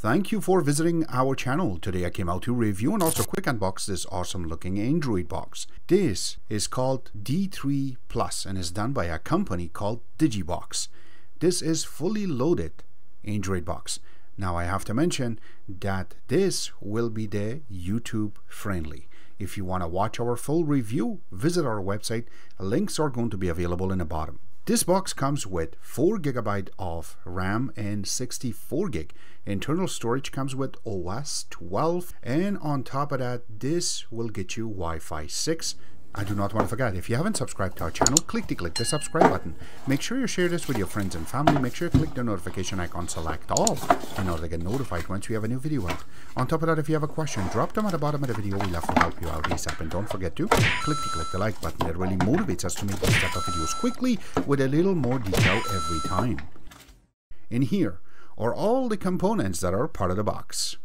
Thank you for visiting our channel. Today I came out to review and also quick unbox this awesome looking Android box. This is called D3 Plus and is done by a company called Digibox. This is fully loaded Android box. Now I have to mention that this will be the YouTube friendly. If you want to watch our full review, visit our website. Links are going to be available in the bottom. This box comes with 4 GB of RAM and 64 GB. Internal storage comes with OS 12, and on top of that, this will get you Wi-Fi 6. I do not want to forget, if you haven't subscribed to our channel, click the subscribe button. Make sure you share this with your friends and family. Make sure you click the notification icon, select all, in order to get notified once we have a new video out. On top of that, if you have a question, drop them at the bottom of the video. We love to help you out ASAP. And don't forget to click the like button. It really motivates us to make these type of videos quickly with a little more detail every time. In here are all the components that are part of the box.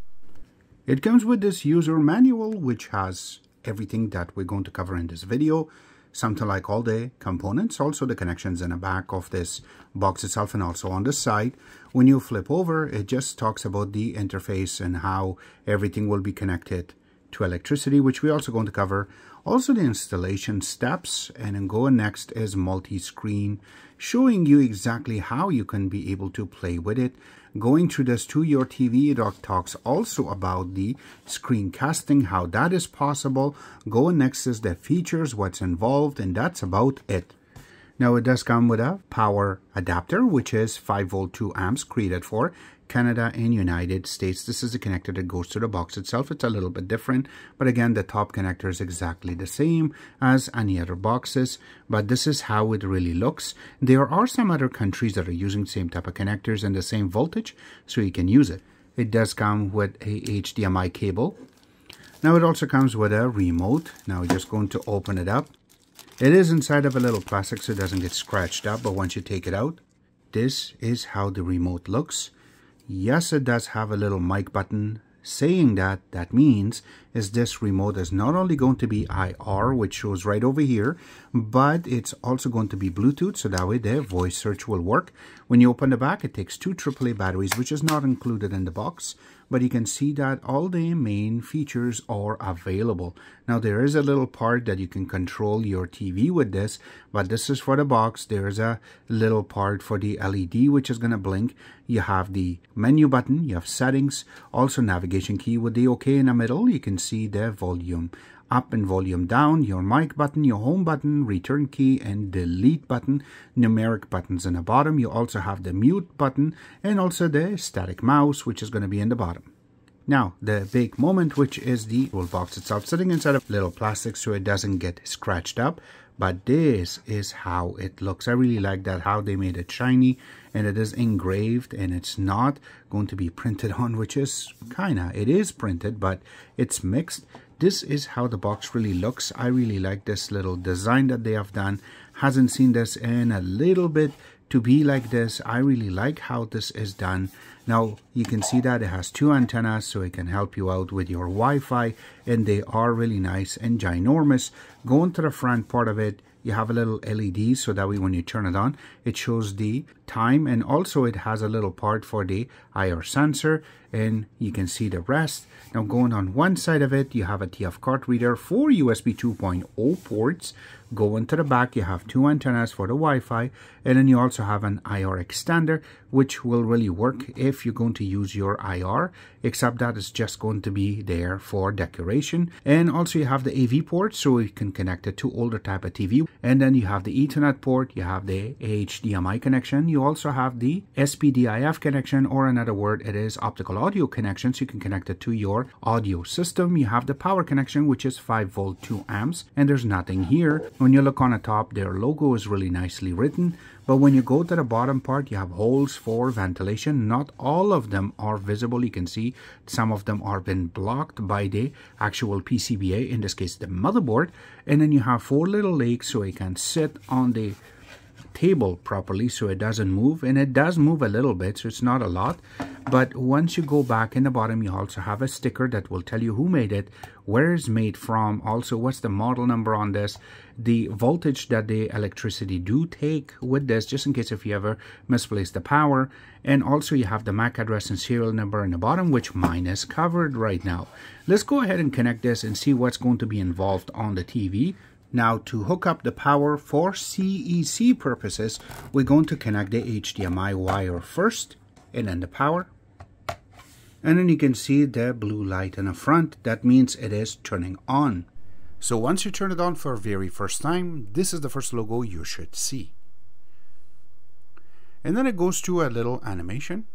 It comes with this user manual, which has everything that we're going to cover in this video, something like all the components, also the connections in the back of this box itself, and also on the side. When you flip over, it just talks about the interface and how everything will be connected to electricity, which we're also going to cover. Also the installation steps, and then going next is multi-screen, showing you exactly how you can be able to play with it. Going through this to your TV, it talks also about the screencasting, how that is possible. Going next is the features, what's involved, and that's about it. Now it does come with a power adapter, which is 5V 2 amps, created for Canada and United States. This is the connector that goes to the box itself. It's a little bit different, but again, the top connector is exactly the same as any other boxes, but this is how it really looks. There are some other countries that are using the same type of connectors and the same voltage, so you can use it. It does come with a HDMI cable. Now it also comes with a remote. Now we're just going to open it up. It is inside of a little plastic so it doesn't get scratched up, but once you take it out, this is how the remote looks. Yes, it does have a little mic button. Saying that, that means is this remote is not only going to be IR, which shows right over here, but it's also going to be Bluetooth, so that way the voice search will work. When you open the back, it takes 2 AAA batteries, which is not included in the box, but you can see that all the main features are available. Now there is a little part that you can control your TV with this, but this is for the box. There is a little part for the LED, which is going to blink. You have the menu button, you have settings, also navigation key with the OK in the middle. You can see the volume up and volume down, your mic button, your home button, return key, and delete button, numeric buttons in the bottom. You also have the mute button and also the static mouse, which is going to be in the bottom. Now, the big moment, which is the whole box itself, sitting inside of little plastic so it doesn't get scratched up. But this is how it looks. I really like that, how they made it shiny, and it is engraved, and it's not going to be printed on, which is it is printed, but it's mixed. This is how the box really looks. I really like this little design that they have done. Hasn't seen this in a little bit to be like this. I really like how this is done. Now you can see that it has 2 antennas, so it can help you out with your Wi-Fi, and they are really nice and ginormous. Going to the front part of it, you have a little LED, so that way when you turn it on, it shows the time, and also it has a little part for the IR sensor, and you can see the rest. Now going on one side of it, you have a TF card reader, 4 USB 2.0 ports. Going to the back, you have 2 antennas for the Wi-Fi, and then you also have an IR extender, which will really work if you're going to use your IR, except that it's just going to be there for decoration. And also you have the AV port, so you can connect it to older type of TV. And then you have the Ethernet port, you have the HDMI connection, you also have the SPDIF connection, or another word, it is optical audio connection, so you can connect it to your audio system. You have the power connection, which is 5V 2 amps, and there's nothing here. When you look on the top, their logo is really nicely written, but when you go to the bottom part, you have holes for ventilation. Not all of them are visible. You can see some of them are been blocked by the actual PCBA, in this case the motherboard. And then you have 4 little legs, so you can sit on the table properly so it doesn't move, and it does move a little bit, so it's not a lot. But once you go back in the bottom, you also have a sticker that will tell you who made it, where it's made from, also what's the model number on this, the voltage that the electricity do take with this, just in case if you ever misplace the power. And also you have the MAC address and serial number in the bottom, which mine is covered right now. Let's go ahead and connect this and see what's going to be involved on the TV. Now, to hook up the power for CEC purposes, we're going to connect the HDMI wire first, and then the power. And then you can see the blue light in the front. That means it is turning on. So once you turn it on for the very first time, this is the first logo you should see. And then it goes to a little animation.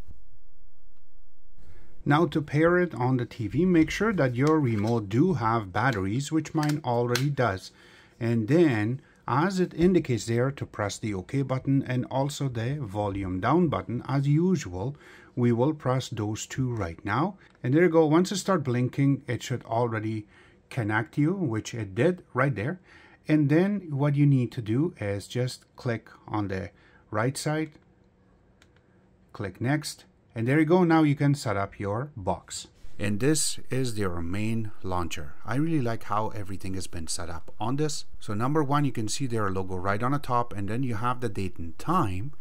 Now, to pair it on the TV, make sure that your remote do have batteries, which mine already does. And then, as it indicates there, to press the OK button and also the volume down button. As usual, we will press those two right now. And there you go. Once it starts blinking, it should already connect you, which it did right there. And then what you need to do is just click on the right side, click next, and there you go. Now you can set up your box. And this is their main launcher. I really like how everything has been set up on this. So number one, you can see their logo right on the top, and then you have the date and time,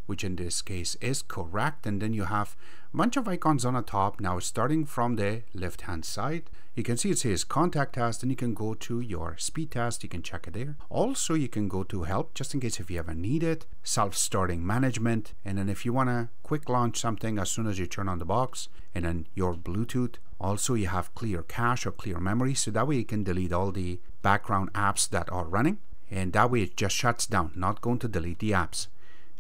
which in this case is correct. And then you have a bunch of icons on the top. Now starting from the left hand side, you can see it says contact test, and you can go to your speed test. You can check it there. Also, you can go to help, just in case if you ever need it, self-starting management, and then if you want to quick launch something as soon as you turn on the box, and then your Bluetooth. Also, you have clear cache or clear memory, so that way you can delete all the background apps that are running, and that way it just shuts down, not going to delete the apps.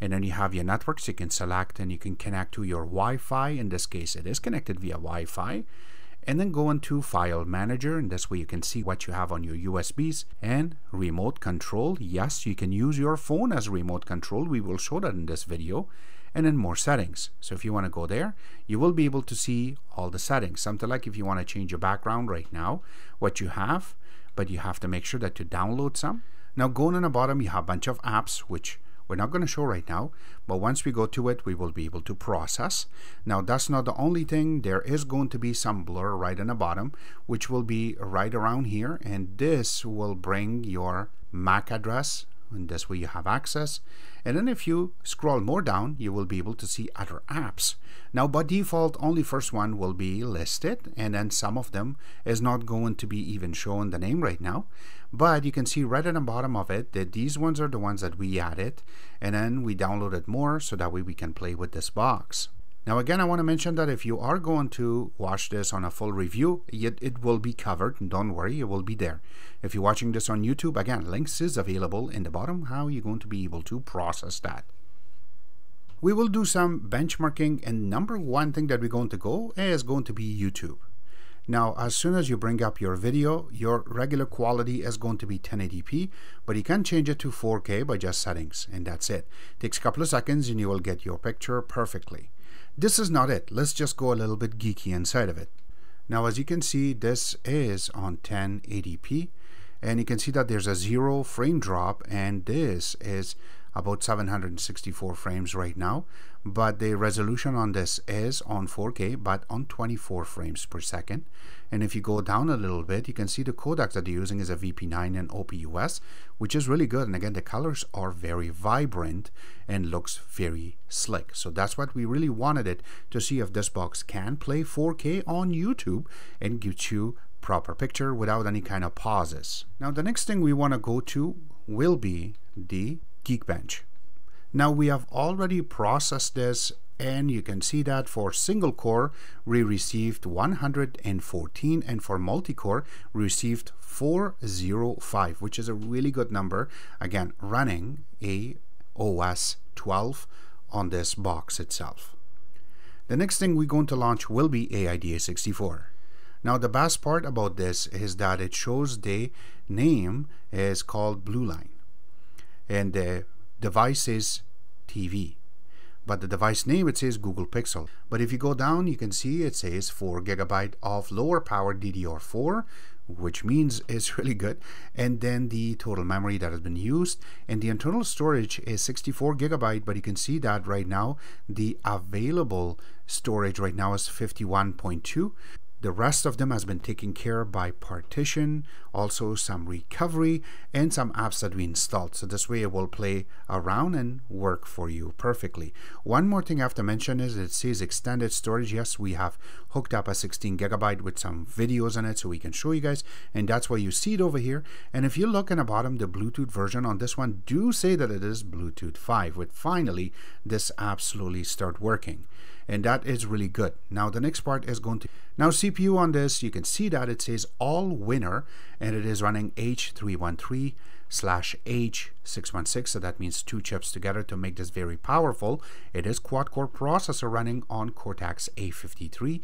And then you have your networks. You can select and you can connect to your Wi-Fi. In this case, it is connected via Wi-Fi. And then go into File Manager, and this way you can see what you have on your USBs. And remote control. Yes, you can use your phone as remote control. We will show that in this video. And then more settings. So if you want to go there, you will be able to see all the settings. Something like if you want to change your background right now, what you have, but you have to make sure that you download some. Now going on the bottom, you have a bunch of apps, which we're not going to show right now, but once we go to it, we will be able to process. Now, that's not the only thing. There is going to be some blur right on the bottom, which will be right around here, and this will bring your MAC address, and this way you have access. And then if you scroll more down, you will be able to see other apps. Now, by default, only first one will be listed, and then some of them is not going to be even shown the name right now. But you can see right at the bottom of it that these ones are the ones that we added, and then we downloaded more so that way we can play with this box. Now again, I want to mention that if you are going to watch this on a full review, it will be covered, and don't worry, it will be there. If you're watching this on YouTube, again, links is available in the bottom, how you're going to be able to process that. We will do some benchmarking, and number one thing that we're going to go is going to be YouTube. Now, as soon as you bring up your video, your regular quality is going to be 1080p, but you can change it to 4K by just settings, and that's it. Takes a couple of seconds and you will get your picture perfectly. This is not it. Let's just go a little bit geeky inside of it. Now, as you can see, this is on 1080p, and you can see that there's a 0 frame drop, and this is about 764 frames right now, but the resolution on this is on 4K but on 24 frames per second. And if you go down a little bit, you can see the codec that they're using is a VP9 and OPUS, which is really good. And again, the colors are very vibrant and looks very slick. So that's what we really wanted it to see, if this box can play 4K on YouTube and gives you proper picture without any kind of pauses. Now the next thing we want to go to will be the Geekbench. Now we have already processed this, and you can see that for single core we received 114, and for multi-core we received 405, which is a really good number, again running a OS 12 on this box itself. The next thing we're going to launch will be AIDA64. Now the best part about this is that it shows the name is called Blue Line, and the device is TV. but the device name, it says Google Pixel. But if you go down, you can see it says 4 GB of lower power DDR4, which means it's really good. And then the total memory that has been used, and the internal storage is 64 GB, but you can see that right now the available storage right now is 51.2. The rest of them has been taken care by partition, also some recovery, and some apps that we installed. So this way it will play around and work for you perfectly. One more thing I have to mention is it says extended storage. Yes, we have hooked up a 16 GB with some videos in it so we can show you guys, and that's why you see it over here. And if you look in the bottom, the Bluetooth version on this one do say that it is Bluetooth 5, with finally this app slowly start working. And that is really good. Now the next part is going to, now CPU on this, you can see that it says all winner, and it is running H313/H616, so that means 2 chips together to make this very powerful. It is quad core processor running on Cortex A53,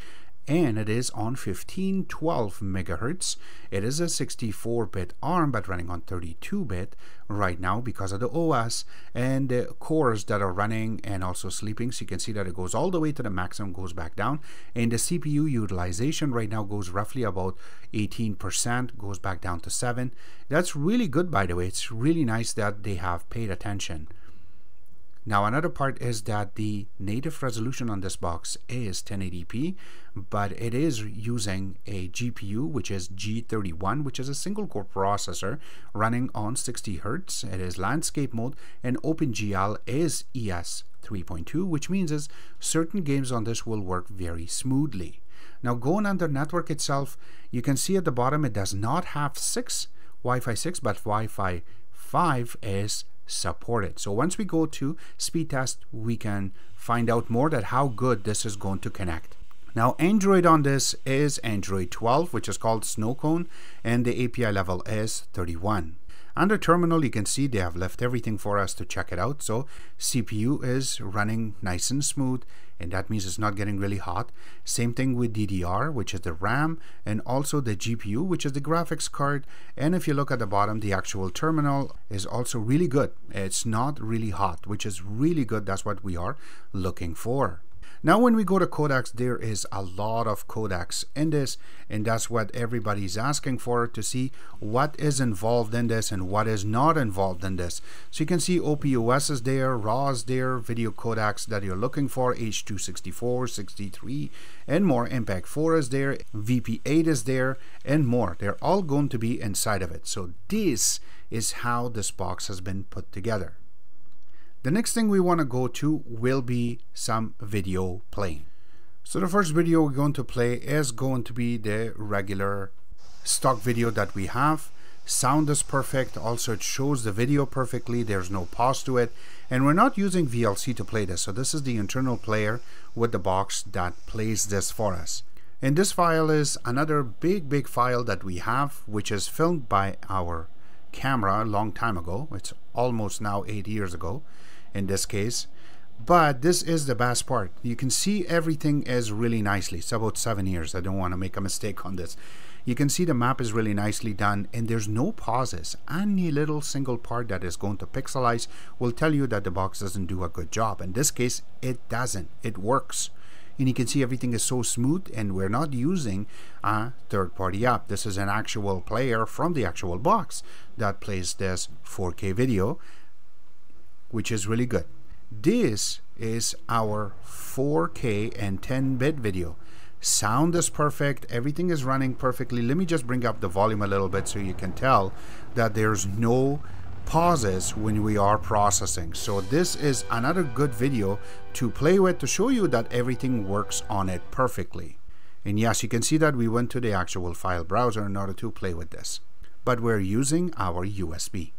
and it is on 1512 megahertz. It is a 64-bit ARM, but running on 32-bit right now because of the OS and the cores that are running and also sleeping. So you can see that it goes all the way to the maximum, goes back down, and the CPU utilization right now goes roughly about 18%, goes back down to 7. That's really good, by the way. It's really nice that they have paid attention. Now another part is that the native resolution on this box is 1080p, but it is using a GPU which is G31, which is a single core processor running on 60 Hz. It is landscape mode, and OpenGL is ES 3.2, which means is certain games on this will work very smoothly. Now going under network itself, you can see at the bottom it does not have Wi-Fi 6, but Wi-Fi 5 is supported. So once we go to speed test, we can find out more that how good this is going to connect. Now Android on this is Android 12, which is called Snowcone, and the API level is 31. Under terminal, you can see they have left everything for us to check it out. So CPU is running nice and smooth, and that means it's not getting really hot. Same thing with DDR, which is the RAM, and also the GPU, which is the graphics card. And if you look at the bottom, the actual terminal is also really good. It's not really hot, which is really good. That's what we are looking for. Now when we go to codecs, there is a lot of codecs in this, and that's what everybody's asking for, to see what is involved in this and what is not involved in this. So you can see OPOS is there, RAW is there, video codecs that you're looking for, H.264, 63, and more. MPEG 4 is there, VP8 is there, and more. They're all going to be inside of it. So this is how this box has been put together. The next thing we want to go to will be some video playing. So the first video we're going to play is going to be the regular stock video that we have. Sound is perfect. Also, it shows the video perfectly. There's no pause to it. And we're not using VLC to play this. So this is the internal player with the box that plays this for us. And this file is another big file that we have, which is filmed by our camera a long time ago. It's almost now 8 years ago in this case, but this is the best part. You can see everything is really nicely. It's about 7 years. I don't want to make a mistake on this. You can see the map is really nicely done, and there's no pauses. Any little single part that is going to pixelize will tell you that the box doesn't do a good job. In this case, it doesn't. It works. And you can see everything is so smooth, and we're not using a third-party app. This is an actual player from the actual box that plays this 4K video, which is really good. This is our 4K and 10-bit video. Sound is perfect. Everything is running perfectly. Let me just bring up the volume a little bit so you can tell that there's no pauses when we are processing. So this is another good video to play with, to show you that everything works on it perfectly. And yes, you can see that we went to the actual file browser in order to play with this, but we're using our USB.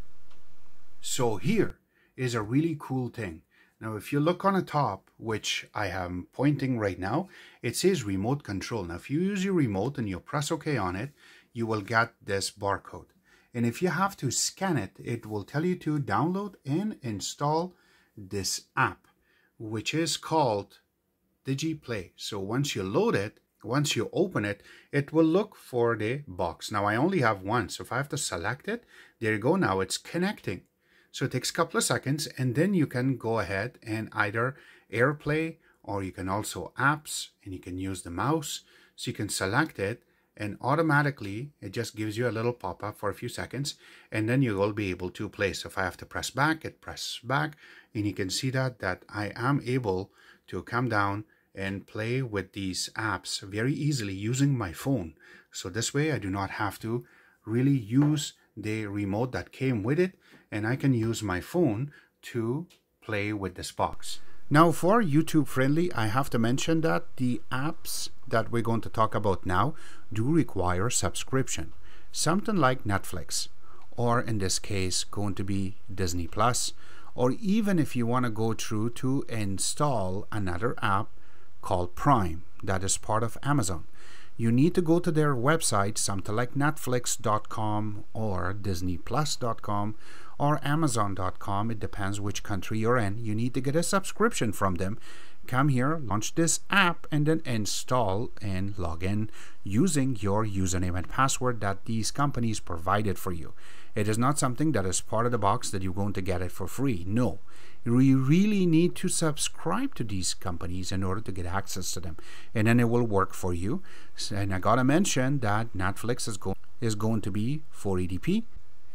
So here is a really cool thing. Now if you look on the top, which I am pointing right now, it says remote control. Now if you use your remote and you press OK on it, you will get this barcode. And if you have to scan it, it will tell you to download and install this app, which is called DigiPlay. So once you load it, once you open it, it will look for the box. Now I only have one, so if I have to select it, there you go. Now it's connecting. So it takes a couple of seconds, and then you can go ahead and either AirPlay, or you can also apps, and you can use the mouse. So you can select it, and automatically it just gives you a little pop-up for a few seconds, and then you will be able to play. So if I have to press back, it presses back, and you can see that I am able to come down and play with these apps very easily using my phone. So this way I do not have to really use the remote that came with it, and I can use my phone to play with this box. Now for YouTube friendly, I have to mention that the apps that we're going to talk about now do require subscription. Something like Netflix, or in this case going to be Disney Plus, or even if you want to go through to install another app called Prime that is part of Amazon. You need to go to their website, something like netflix.com or disneyplus.com or amazon.com. It depends which country you're in. You need to get a subscription from them. Come here, launch this app, and then install and log in using your username and password that these companies provided for you. It is not something that is part of the box that you're going to get it for free. No. You really need to subscribe to these companies in order to get access to them, and then it will work for you. And I gotta mention that Netflix is going to be 480p,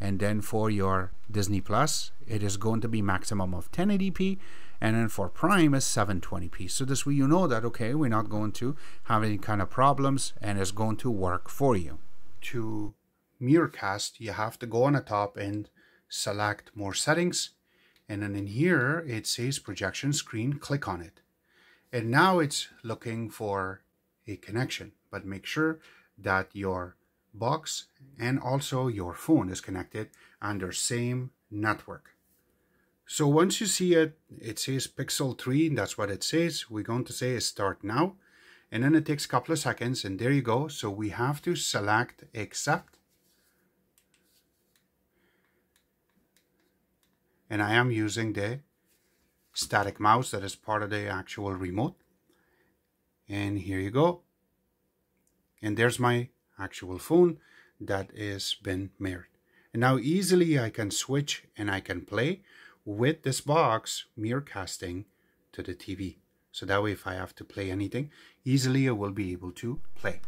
and then for your Disney Plus it is going to be maximum of 1080p, and then for Prime is 720p. So this way you know that, okay, we're not going to have any kind of problems, and it's going to work for you. To Miracast, you have to go on the top and select more settings, and then in here it says projection screen. Click on it, and now it's looking for a connection, but make sure that your box and also your phone is connected under same network. So once you see it, it says Pixel 3, that's what it says. We're going to say start now, and then it takes a couple of seconds, and there you go. So we have to select accept, and I am using the static mouse that is part of the actual remote, and here you go, and there's my actual phone that is been mirrored. And now easily I can switch and I can play with this box mirror casting to the TV. So that way if I have to play anything, easily I will be able to play.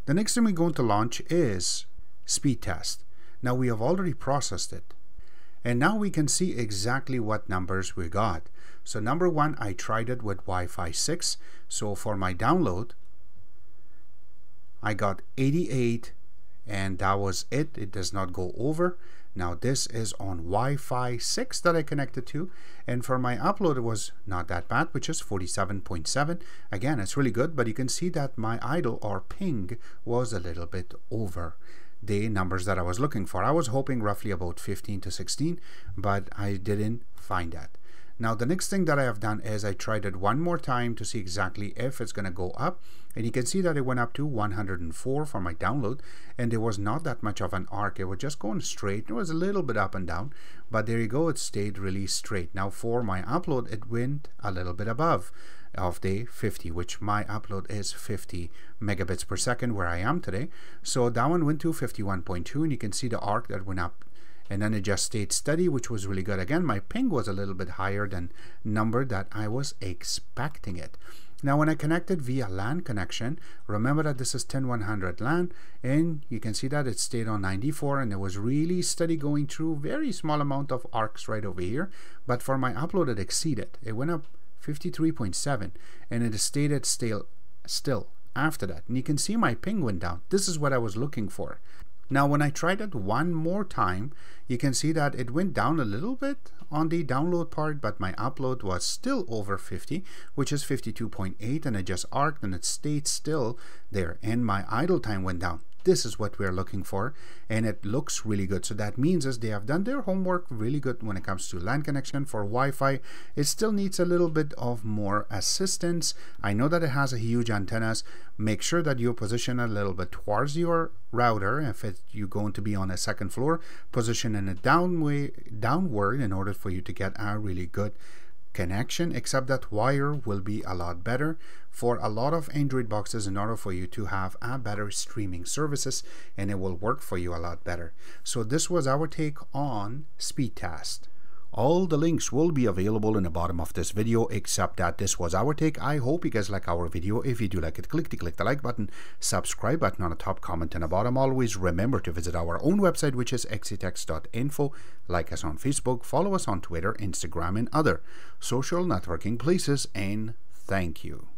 The next thing we're going to launch is speed test. Now we have already processed it, and now we can see exactly what numbers we got. So number one, I tried it with Wi-Fi 6. So for my download, I got 88, and that was it. It does not go over. Now this is on Wi-Fi 6 that I connected to, and for my upload it was not that bad, which is 47.7. Again, it's really good, but you can see that my idle or ping was a little bit over the numbers that I was looking for. I was hoping roughly about 15 to 16, but I didn't find that. Now the next thing that I have done is I tried it one more time to see exactly if it's going to go up, and you can see that it went up to 104 for my download, and there was not that much of an arc. It was just going straight. It was a little bit up and down, but there you go, it stayed really straight. Now for my upload, it went a little bit above of the 50, which my upload is 50 megabits per second where I am today. So that one went to 51.2, and you can see the arc that went up, and then it just stayed steady, which was really good. Again, my ping was a little bit higher than number that I was expecting it. Now when I connected via LAN connection, remember that this is 10100 LAN, and you can see that it stayed on 94, and it was really steady going through. Very small amount of arcs right over here, but for my upload it exceeded. It went up 53.7, and it stayed still after that, and you can see my ping went down. This is what I was looking for. Now when I tried it one more time, you can see that it went down a little bit on the download part, but my upload was still over 50, which is 52.8, and it just arced and it stayed still there, and my idle time went down. This is what we're looking for, and it looks really good. So that means is they have done their homework really good when it comes to LAN connection. For Wi-Fi, it still needs a little bit of more assistance. I know that it has a huge antennas. Make sure that you position a little bit towards your router. If you're going to be on a second floor, position in a downward in order for you to get a really good connection, except that wire will be a lot better for a lot of Android boxes in order for you to have a better streaming services, and it will work for you a lot better. So this was our take on speed test. All the links will be available in the bottom of this video, except that this was our take. I hope you guys like our video. If you do like it, click the like button, subscribe button on the top, comment in the bottom. Always remember to visit our own website, which is xctex.info. Like us on Facebook, follow us on Twitter, Instagram, and other social networking places, and thank you.